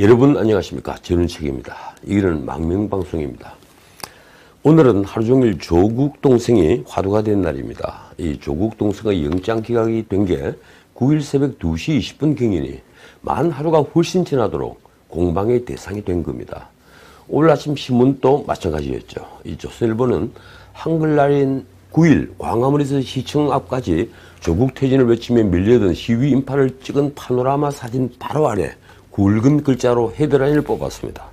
여러분 안녕하십니까. 저는 책입니다. 이거는 망명방송입니다. 오늘은 하루종일 조국 동생이 화두가 된 날입니다. 이 조국 동생의 영장 기각이 된 게 9일 새벽 2시 20분 경이니 만 하루가 훨씬 지나도록 공방의 대상이 된 겁니다. 오늘 아침 신문도 마찬가지였죠. 이 조선일보는 한글날인 9일 광화문에서 시청 앞까지 조국 퇴진을 외치며 밀려든 시위 인파를 찍은 파노라마 사진 바로 아래 굵은 글자로 헤드라인을 뽑았습니다.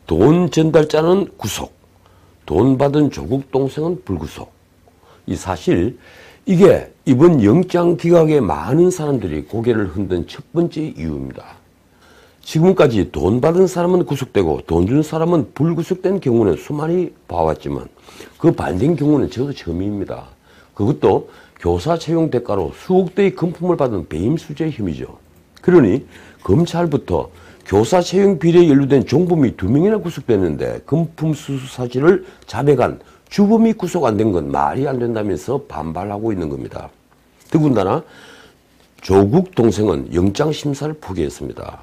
돈 전달자는 구속, 돈 받은 조국 동생은 불구속. 이 사실 이게 이번 영장 기각에 많은 사람들이 고개를 흔든 첫 번째 이유입니다. 지금까지 돈 받은 사람은 구속되고 돈 준 사람은 불구속된 경우는 수많이 봐왔지만 그 반대인 경우는 저도 처음입니다. 그것도 교사 채용 대가로 수억 대의 금품을 받은 배임 수재의 혐의죠. 그러니 검찰부터 교사 채용 비리에 연루된 종범이 2명이나 구속됐는데 금품 수수 사실을 자백한 주범이 구속 안 된 건 말이 안 된다면서 반발하고 있는 겁니다. 더군다나 조국 동생은 영장심사를 포기했습니다.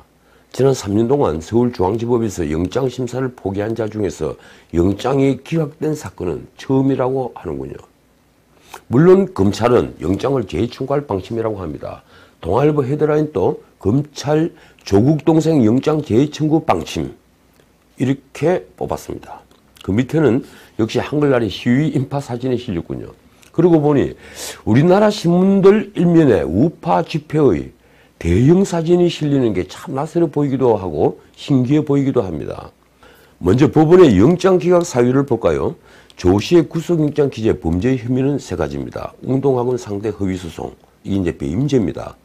지난 3년 동안 서울중앙지법에서 영장심사를 포기한 자 중에서 영장이 기각된 사건은 처음이라고 하는군요. 물론 검찰은 영장을 재청구할 방침이라고 합니다. 동아일보 헤드라인도 검찰 조국 동생 영장 재청구 방침 이렇게 뽑았습니다. 그 밑에는 역시 한글날의 시위 인파 사진이 실렸군요. 그러고 보니 우리나라 신문들 일면에 우파 집회의 대형 사진이 실리는 게 참 낯설어 보이기도 하고 신기해 보이기도 합니다. 먼저 법원의 영장 기각 사유를 볼까요? 조 씨의 구속영장 기재 범죄 혐의는 3가지입니다. 운동학원 상대 허위소송, 이게 이제 배임죄입니다.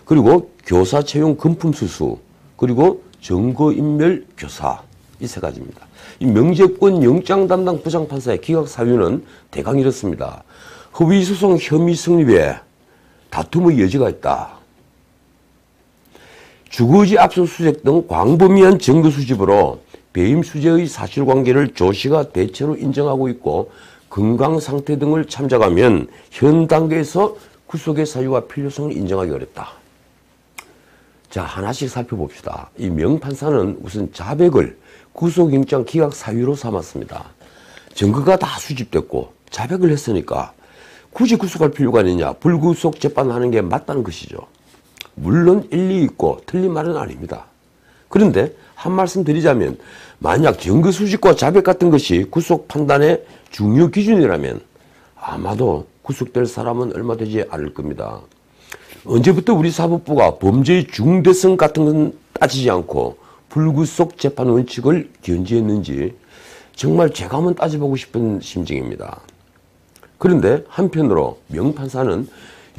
그리고 교사 채용 금품 수수, 그리고 증거인멸 교사, 이 3가지입니다. 이 명재권 영장 담당 부장판사의 기각 사유는 대강 이렇습니다. 허위소송 혐의 성립에 다툼의 여지가 있다. 주거지 압수수색 등 광범위한 증거 수집으로 배임 수재의 사실관계를 조 씨가 대체로 인정하고 있고 건강 상태 등을 참작하면 현 단계에서 구속의 사유와 필요성을 인정하기 어렵다. 자, 하나씩 살펴봅시다. 이 명판사는 우선 자백을 구속영장 기각 사유로 삼았습니다. 증거가 다 수집됐고 자백을 했으니까 굳이 구속할 필요가 있느냐, 불구속 재판하는 게 맞다는 것이죠. 물론 일리 있고 틀린 말은 아닙니다. 그런데 한 말씀 드리자면 만약 증거 수집과 자백 같은 것이 구속 판단의 중요 기준이라면 아마도 구속될 사람은 얼마 되지 않을 겁니다. 언제부터 우리 사법부가 범죄의 중대성 같은 건 따지지 않고 불구속 재판 원칙을 견지했는지 정말 제가 한번 따져보고 싶은 심정입니다. 그런데 한편으로 명판사는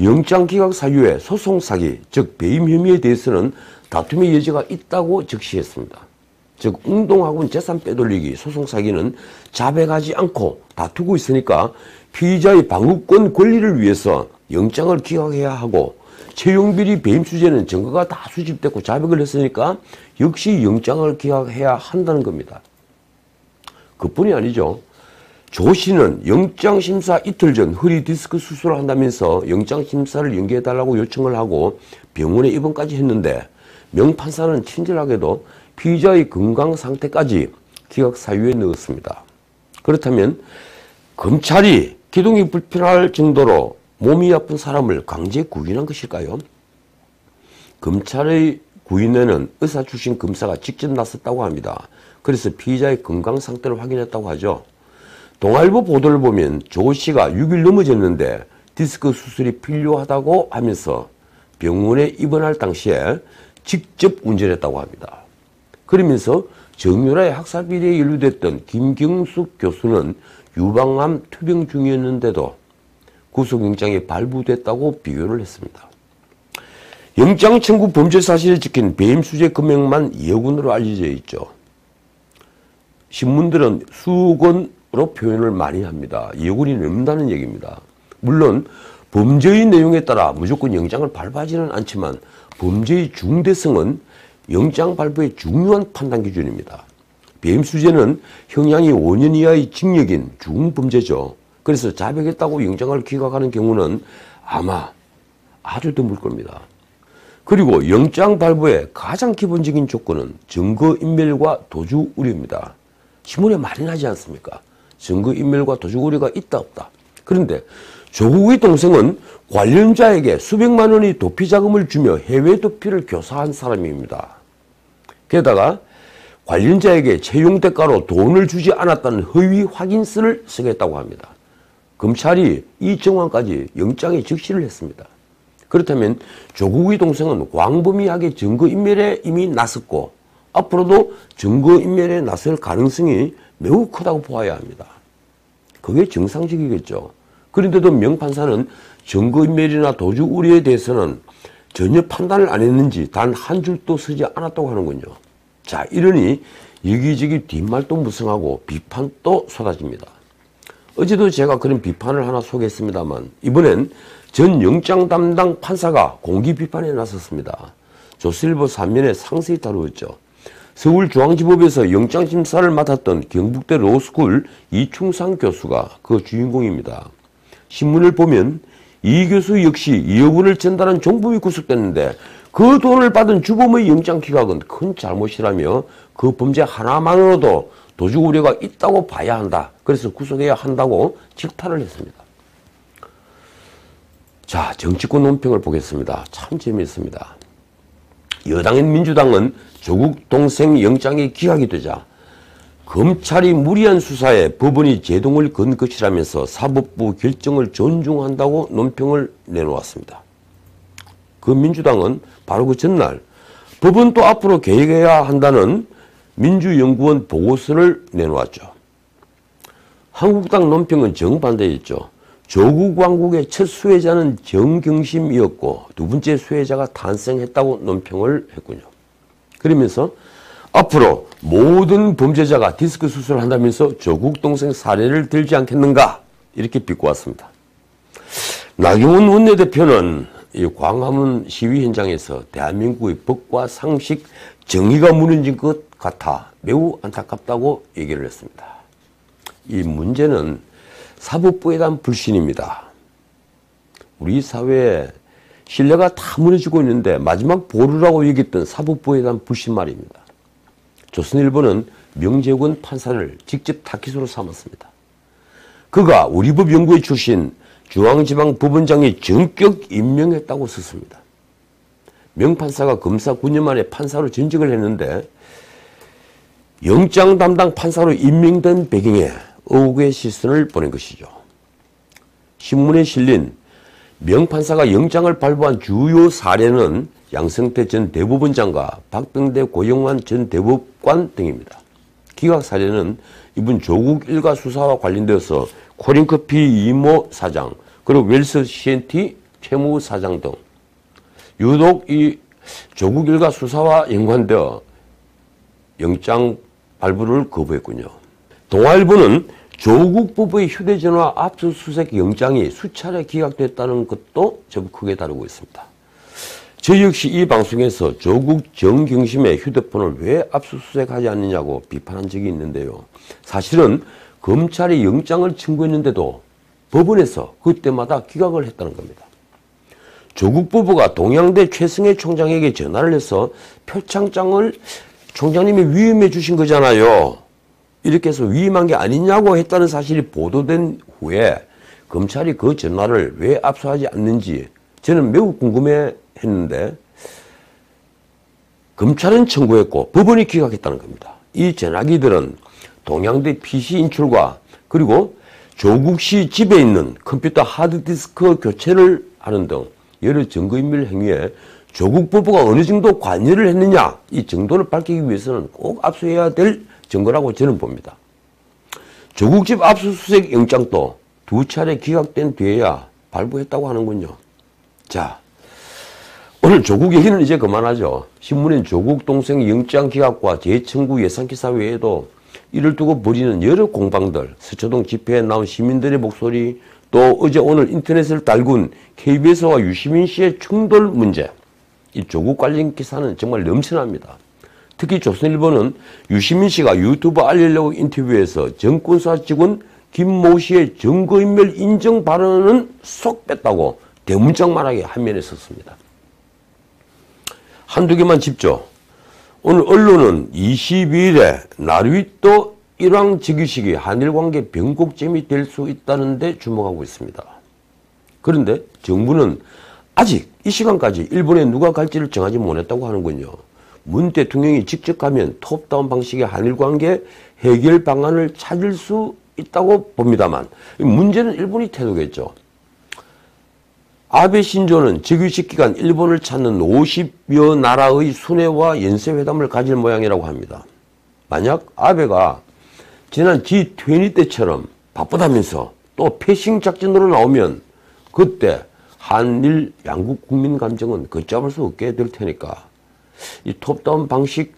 영장 기각 사유의 소송 사기, 즉 배임 혐의에 대해서는 다툼의 여지가 있다고 적시했습니다. 즉 운동학원 재산 빼돌리기 소송 사기는 자백하지 않고 다투고 있으니까 피의자의 방어권 권리를 위해서 영장을 기각해야 하고 채용비리 배임 수재는 증거가 다 수집됐고 자백을 했으니까 역시 영장을 기각해야 한다는 겁니다. 그뿐이 아니죠. 조 씨는 영장심사 이틀 전 허리 디스크 수술을 한다면서 영장심사를 연기해달라고 요청을 하고 병원에 입원까지 했는데 명판사는 친절하게도 피의자의 건강 상태까지 기각 사유에 넣었습니다. 그렇다면 검찰이 기동이 불편할 정도로 몸이 아픈 사람을 강제 구인한 것일까요? 검찰의 구인에는 의사 출신 검사가 직접 나섰다고 합니다. 그래서 피의자의 건강 상태를 확인했다고 하죠. 동아일보 보도를 보면 조 씨가 6일 넘어졌는데 디스크 수술이 필요하다고 하면서 병원에 입원할 당시에 직접 운전했다고 합니다. 그러면서 정유라의 학살 비리에 연루됐던 김경숙 교수는 유방암 투병 중이었는데도 구속영장이 발부됐다고 비교를 했습니다. 영장 청구 범죄 사실을 지킨 배임 수재 금액만 예군으로 알려져 있죠. 신문들은 수억 원으로 표현을 많이 합니다. 예군이 넘는다는 얘기입니다. 물론 범죄의 내용에 따라 무조건 영장을 발부하지는 않지만 범죄의 중대성은 영장 발부의 중요한 판단 기준입니다. 배임 수재는 형량이 5년 이하의 징역인 중범죄죠. 그래서 자백했다고 영장을 기각하는 경우는 아마 아주 드물 겁니다. 그리고 영장 발부의 가장 기본적인 조건은 증거인멸과 도주 우려입니다. 신문에 말이 나지 않습니까? 증거인멸과 도주 우려가 있다 없다. 그런데 조국의 동생은 관련자에게 수백만 원의 도피 자금을 주며 해외 도피를 교사한 사람입니다. 게다가 관련자에게 채용 대가로 돈을 주지 않았다는 허위 확인서를 쓰겠다고 합니다. 검찰이 이 정황까지 영장에 적시를 했습니다. 그렇다면 조국의 동생은 광범위하게 증거인멸에 이미 나섰고 앞으로도 증거인멸에 나설 가능성이 매우 크다고 보아야 합니다. 그게 정상적이겠죠. 그런데도 명판사는 증거인멸이나 도주 우려에 대해서는 전혀 판단을 안 했는지 단 한 줄도 쓰지 않았다고 하는군요. 자, 이러니 여기저기 뒷말도 무성하고 비판도 쏟아집니다. 어제도 제가 그런 비판을 하나 소개했습니다만 이번엔 전 영장 담당 판사가 공개 비판에 나섰습니다. 조선일보 3면에 상세히 다루었죠. 서울중앙지법에서 영장심사를 맡았던 경북대 로스쿨 이충상 교수가 그 주인공입니다. 신문을 보면 이 교수 역시 2억 원을 전달한 정범이 구속됐는데 그 돈을 받은 주범의 영장 기각은 큰 잘못이라며 그 범죄 하나만으로도 도주 우려가 있다고 봐야 한다. 그래서 구속해야 한다고 질타를 했습니다. 자, 정치권 논평을 보겠습니다. 참 재미있습니다. 여당인 민주당은 조국 동생 영장이 기각이 되자 검찰이 무리한 수사에 법원이 제동을 건 것이라면서 사법부 결정을 존중한다고 논평을 내놓았습니다. 그 민주당은 바로 그 전날 법원도 앞으로 개혁해야 한다는 민주연구원 보고서를 내놓았죠. 한국당 논평은 정반대였죠. 조국 왕국의 첫 수혜자는 정경심이었고 두 번째 수혜자가 탄생했다고 논평을 했군요. 그러면서 앞으로 모든 범죄자가 디스크 수술을 한다면서 조국 동생 사례를 들지 않겠는가 이렇게 비꼬았습니다. 나경원 원내대표는 이 광화문 시위 현장에서 대한민국의 법과 상식, 정의가 무너진 것 같아 매우 안타깝다고 얘기를 했습니다. 이 문제는 사법부에 대한 불신입니다. 우리 사회에 신뢰가 다 무너지고 있는데 마지막 보루라고 얘기했던 사법부에 대한 불신 말입니다. 조선일보는 명재권 판사를 직접 타깃으로 삼았습니다. 그가 우리 법 연구회 출신 중앙지방법원장이 전격 임명했다고 썼습니다. 명판사가 검사 9년 만에 판사로 전직을 했는데 영장 담당 판사로 임명된 배경에 의혹의 시선을 보낸 것이죠. 신문에 실린 명판사가 영장을 발부한 주요 사례는 양승태 전 대법원장과 박병대 고영환 전 대법관 등입니다. 기각 사례는 이번 조국 일가 수사와 관련되어서 코린커피 이모 사장 그리고 웰스 CNT 최무 사장 등 유독 이 조국 일가 수사와 연관되어 영장 발부를 거부했군요. 동아일보는 조국 부부의 휴대전화 압수수색 영장이 수차례 기각됐다는 것도 좀 크게 다루고 있습니다. 저 역시 이 방송에서 조국 정경심의 휴대폰을 왜 압수수색하지 않느냐고 비판한 적이 있는데요. 사실은 검찰이 영장을 청구했는데도 법원에서 그때마다 기각을 했다는 겁니다. 조국 부부가 동양대 최승혜 총장에게 전화를 해서 표창장을 총장님이 위임해 주신 거잖아요. 이렇게 해서 위임한 게 아니냐고 했다는 사실이 보도된 후에 검찰이 그 전화를 왜 압수하지 않는지 저는 매우 궁금해 했는데 검찰은 청구했고 법원이 기각했다는 겁니다. 이 전화기들은 동양대 PC 인출과 그리고 조국 씨 집에 있는 컴퓨터 하드디스크 교체를 하는 등 여러 증거인멸 행위에 조국 부부가 어느 정도 관여를 했느냐 이 정도를 밝히기 위해서는 꼭 압수해야 될 증거라고 저는 봅니다. 조국 집 압수수색 영장도 두 차례 기각된 뒤에야 발부했다고 하는군요. 자, 오늘 조국 얘기는 이제 그만하죠. 신문엔 조국 동생 영장 기각과 재청구 예산기사 외에도 이를 두고 벌이는 여러 공방들, 서초동 집회에 나온 시민들의 목소리, 또 어제 오늘 인터넷을 달군 KBS와 유시민 씨의 충돌 문제, 이 조국 관련 기사는 정말 넘쳐납니다. 특히 조선일보는 유시민 씨가 유튜브 알리려고 인터뷰에서 정권사 직원 김모 씨의 증거인멸 인정 발언은 쏙 뺐다고 대문짝만하게 한 면에 썼습니다. 한두 개만 짚죠. 오늘 언론은 22일에 나루히토 일왕 즉위식이 한일 관계 변곡점이 될 수 있다는 데 주목하고 있습니다. 그런데 정부는 아직 이 시간까지 일본에 누가 갈지를 정하지 못했다고 하는군요. 문 대통령이 직접 가면 톱다운 방식의 한일 관계 해결 방안을 찾을 수 있다고 봅니다만 문제는 일본이 태도겠죠. 아베 신조는 즉위식 기간 일본을 찾는 50여 나라의 순회와 연쇄회담을 가질 모양이라고 합니다. 만약 아베가 지난 G20 때처럼 바쁘다면서 또 패싱 작전으로 나오면 그때 한일 양국 국민 감정은 걷잡을 수 없게 될 테니까 이 톱다운 방식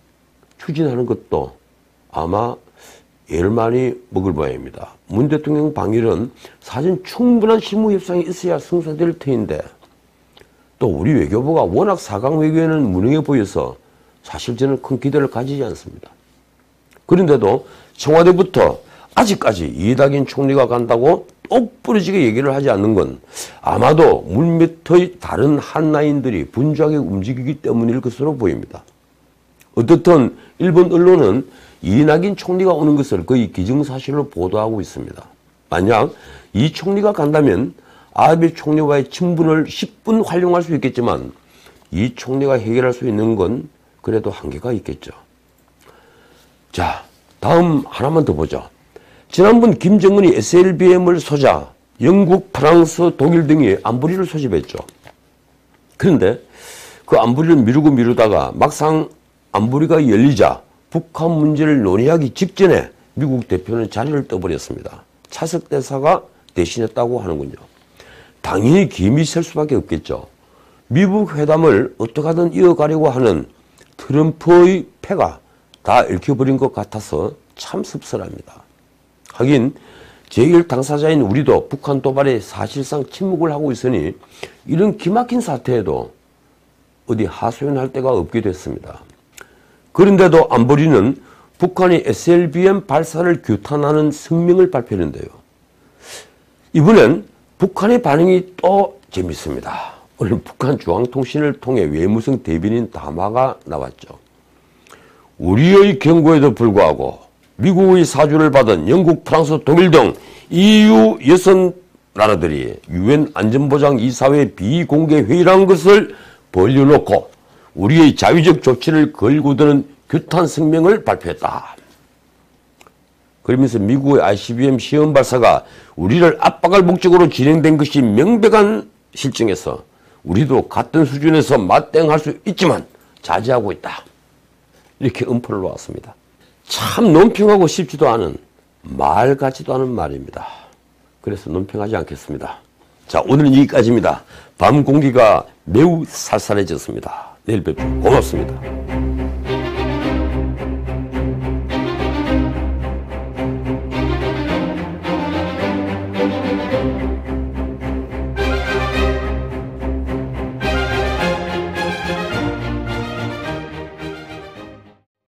추진하는 것도 아마 애를 많이 먹을 모양입니다. 문 대통령 방일은 사전 충분한 실무 협상이 있어야 성사될 터인데 또 우리 외교부가 워낙 사강 외교에는 무능해 보여서 사실 저는 큰 기대를 가지지 않습니다. 그런데도 청와대부터 아직까지 이낙연 총리가 간다고 똑부러지게 얘기를 하지 않는 건 아마도 물밑의 다른 한라인들이 분주하게 움직이기 때문일 것으로 보입니다. 어떻든 일본 언론은 이낙연 총리가 오는 것을 거의 기정사실로 보도하고 있습니다. 만약 이 총리가 간다면 아베 총리와의 친분을 10분 활용할 수 있겠지만 이 총리가 해결할 수 있는 건 그래도 한계가 있겠죠. 자, 다음 하나만 더 보죠. 지난번 김정은이 SLBM을 쏘자 영국, 프랑스, 독일 등이 안보리를 소집했죠. 그런데 그 안보리를 미루다가 막상 안보리가 열리자 북한 문제를 논의하기 직전에 미국 대표는 자리를 떠버렸습니다. 차석 대사가 대신했다고 하는군요. 당연히 김이 셀 수밖에 없겠죠. 미국 회담을 어떻게 하든 이어가려고 하는 트럼프의 패가 다 읽혀버린 것 같아서 참 씁쓸합니다. 하긴 제1 당사자인 우리도 북한 도발에 사실상 침묵을 하고 있으니 이런 기막힌 사태에도 어디 하소연할 데가 없게 됐습니다. 그런데도 안보리는 북한이 SLBM 발사를 규탄하는 성명을 발표했는데요. 이번엔 북한의 반응이 또 재밌습니다. 오늘 북한 중앙통신을 통해 외무성 대변인 담화가 나왔죠. 우리의 경고에도 불구하고 미국의 사주를 받은 영국, 프랑스, 독일 등 EU 여섯 나라들이 UN 안전보장 이사회 비공개 회의라는 것을 벌려놓고 우리의 자위적 조치를 걸고 드는 규탄 성명을 발표했다. 그러면서 미국의 ICBM 시험 발사가 우리를 압박할 목적으로 진행된 것이 명백한 실정에서 우리도 같은 수준에서 맞대응할 수 있지만 자제하고 있다. 이렇게 음포를 놓았습니다. 참 논평하고 싶지도 않은 말 같지도 않은 말입니다. 그래서 논평하지 않겠습니다. 자, 오늘은 여기까지입니다. 밤 공기가 매우 쌀쌀해졌습니다. 내일 뵙죠. 고맙습니다.